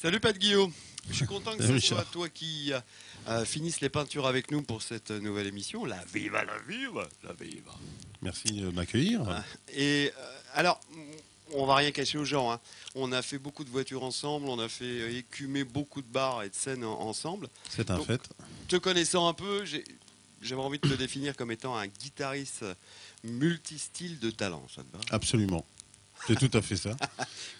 Salut Pat Guillaume, je suis content que Salut, ce soit Richard. toi qui finisse les peintures avec nous pour cette nouvelle émission. La viva, la viva, la viva. Merci de m'accueillir. Et alors, on va rien cacher aux gens, hein. On a fait beaucoup de voitures ensemble, on a fait écumer beaucoup de bars et de scènes ensemble. C'est un Donc, fait. Te connaissant un peu, j'avais envie de te définir comme étant un guitariste multistyle de talent, ça te va? Absolument. C'est tout à fait ça.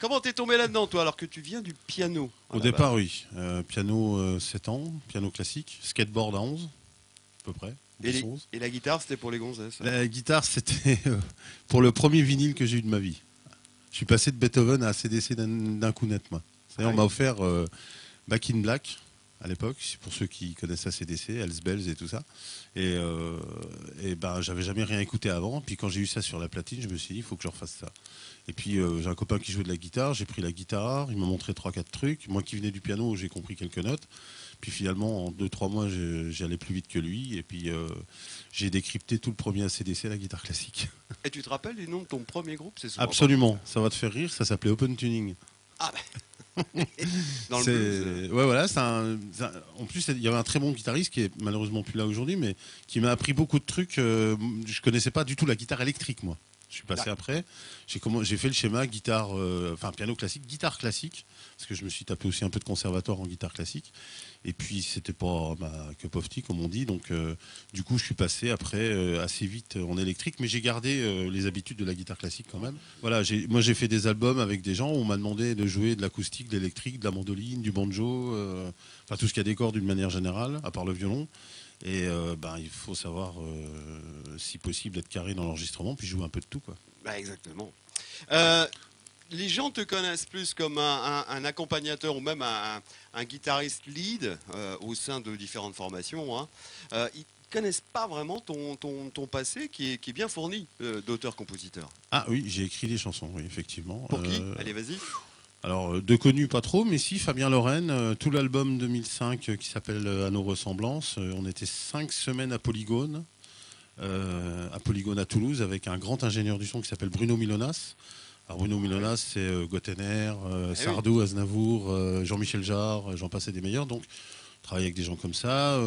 Comment t'es tombé là-dedans, toi, alors que tu viens du piano à Au la départ, base? oui. Piano 7 ans, piano classique, skateboard à 11, à peu près. Et, 10, 11. et la guitare, c'était pour les gonzesses. La guitare, c'était pour le premier vinyle que j'ai eu de ma vie. Je suis passé de Beethoven à AC/DC d'un coup net, moi. C'est-à-dire, Ah on oui. m'a offert Back in Black à l'époque, c'est pour ceux qui connaissent AC/DC, Hells Bells et tout ça. Et ben, j'avais jamais rien écouté avant. Puis quand j'ai eu ça sur la platine, je me suis dit, il faut que je refasse ça. Et puis j'ai un copain qui jouait de la guitare, j'ai pris la guitare, il m'a montré 3-4 trucs. Moi qui venais du piano, j'ai compris quelques notes. Puis finalement, en 2-3 mois, j'allais plus vite que lui. Et puis j'ai décrypté tout le premier AC/DC, la guitare classique. Et tu te rappelles du nom de ton premier groupe? C'est souvent Absolument, ça va te faire rire, ça s'appelait Open Tuning. Ah, dans le C'est- blues. Ouais, voilà, en plus, il y avait un très bon guitariste qui est malheureusement plus là aujourd'hui, mais qui m'a appris beaucoup de trucs. Je connaissais pas du tout la guitare électrique, moi. Je suis passé D'accord. après. J'ai fait le schéma guitare, enfin piano classique, guitare classique, parce que je me suis tapé aussi un peu de conservatoire en guitare classique. Et puis c'était pas ma cup of tea comme on dit, donc du coup je suis passé après assez vite en électrique, mais j'ai gardé les habitudes de la guitare classique quand même. Voilà, moi j'ai fait des albums avec des gens où on m'a demandé de jouer de l'acoustique, de l'électrique, de la mandoline, du banjo, enfin tout ce qu'il y a des cordes d'une manière générale, à part le violon. Et ben, il faut savoir, si possible, être carré dans l'enregistrement, puis jouer un peu de tout, quoi. Bah, exactement. Euh, les gens te connaissent plus comme un accompagnateur ou même un guitariste lead au sein de différentes formations, hein. Ils connaissent pas vraiment ton passé qui est bien fourni d'auteur-compositeur. Ah oui, j'ai écrit des chansons, oui, effectivement. Pour qui? Allez, vas-y. Alors, de connus, pas trop, mais si, Fabien Lorraine, tout l'album 2005 qui s'appelle À nos ressemblances. On était 5 semaines à Polygone à Toulouse, avec un grand ingénieur du son qui s'appelle Bruno Milonas. Alors, Bruno Milonas, c'est Gottener, oui. Sardou, Aznavour, Jean-Michel Jarre, j'en passais des meilleurs. Donc, travailler avec des gens comme ça.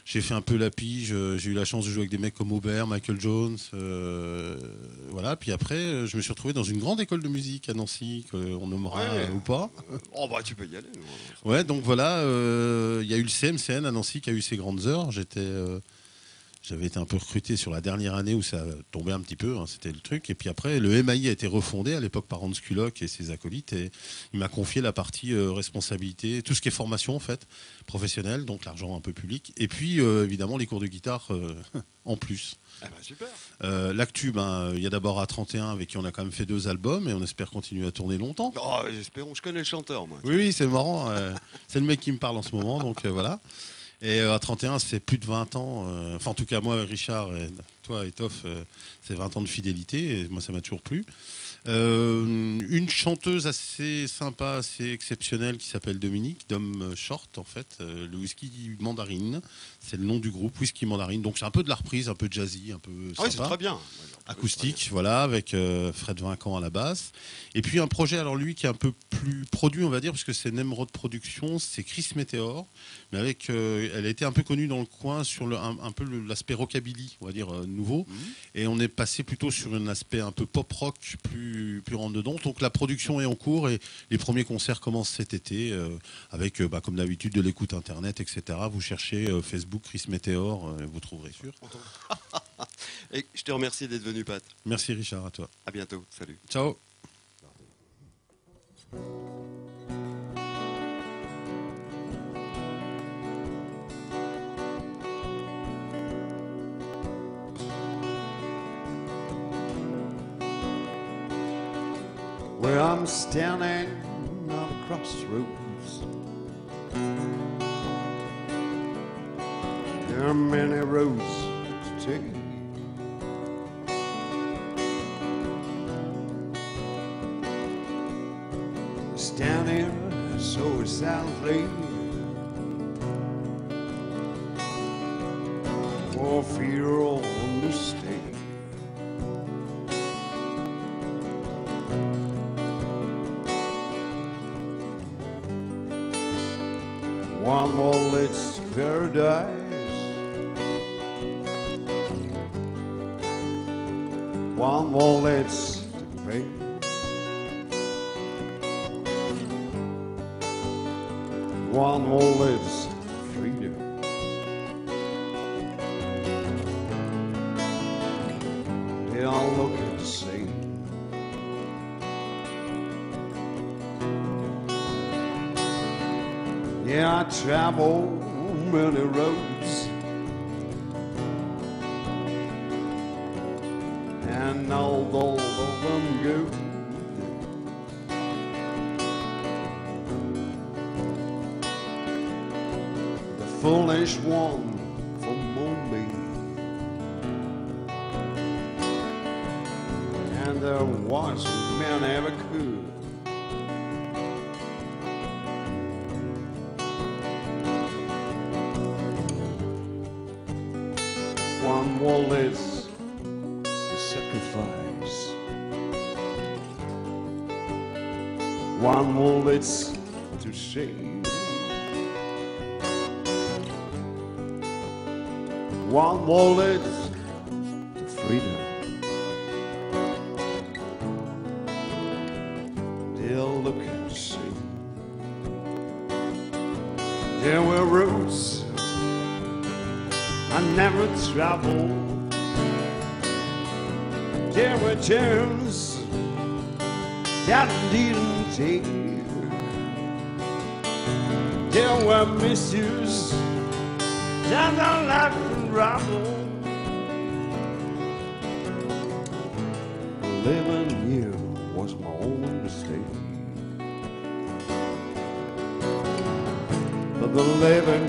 J'ai fait un peu la pige. J'ai eu la chance de jouer avec des mecs comme Aubert, Michael Jones. Voilà. Puis après, je me suis retrouvé dans une grande école de musique à Nancy, qu'on nommera Ouais. ou pas. Oh bah tu peux y aller. Ouais, donc voilà. Il y a eu le CMCN à Nancy qui a eu ses grandes heures. J'avais été un peu recruté sur la dernière année où ça tombait un petit peu, hein, c'était le truc. Et puis après, le MAI a été refondé à l'époque par Hans Kulok et ses acolytes. Et il m'a confié la partie responsabilité, tout ce qui est formation en fait, professionnelle, donc l'argent un peu public. Et puis évidemment les cours de guitare en plus. Ah bah super. L'actu, il y a d'abord A31 avec qui on a quand même fait 2 albums et on espère continuer à tourner longtemps. Oh, espérons, je connais le chanteur moi. Oui, oui, c'est marrant. C'est le mec qui me parle en ce moment, donc voilà. Et à 31, c'est plus de 20 ans. Enfin, en tout cas, moi, Richard, et toi et Toff, c'est 20 ans de fidélité. Et moi, ça m'a toujours plu. Une chanteuse assez sympa, assez exceptionnelle qui s'appelle Dominique, Dom Short, en fait. Le whisky mandarine, c'est le nom du groupe, whisky mandarine. Donc, c'est un peu de la reprise, un peu jazzy, un peu Ah oui, c'est sympa. très bien. Acoustique, voilà, avec Fred Vincan à la basse. Et puis un projet, alors lui, qui est un peu plus produit, on va dire, parce que c'est Nemrod Productions, c'est Chris Météor, mais avec, elle a été un peu connue dans le coin sur un peu l'aspect rockabilly, on va dire, nouveau. Et on est passé plutôt sur un aspect un peu pop-rock, plus rentre dedans. Donc la production est en cours et les premiers concerts commencent cet été, avec, comme d'habitude, de l'écoute internet, etc. Vous cherchez Facebook Chris Météor, vous trouverez sûr. Et je te remercie d'être venu, Pat. Merci Richard, à toi. À bientôt. Salut. Ciao. Where I'm standing on a crossroads. There are many roads to take. Standing so sadly for fear of mistake. it's paradise. One more it's to pay. One more it's freedom. They all look the same. Yeah, I travel many roads, and all of them go. The foolish one for me, and the wise man ever could. One wallet to sacrifice. One wallet to save. One wallet to freedom. They'll look and see. There were roads I never traveled. There were turns that I didn't take. There were misuse that I left unraveled. Living here was my own mistake, but the living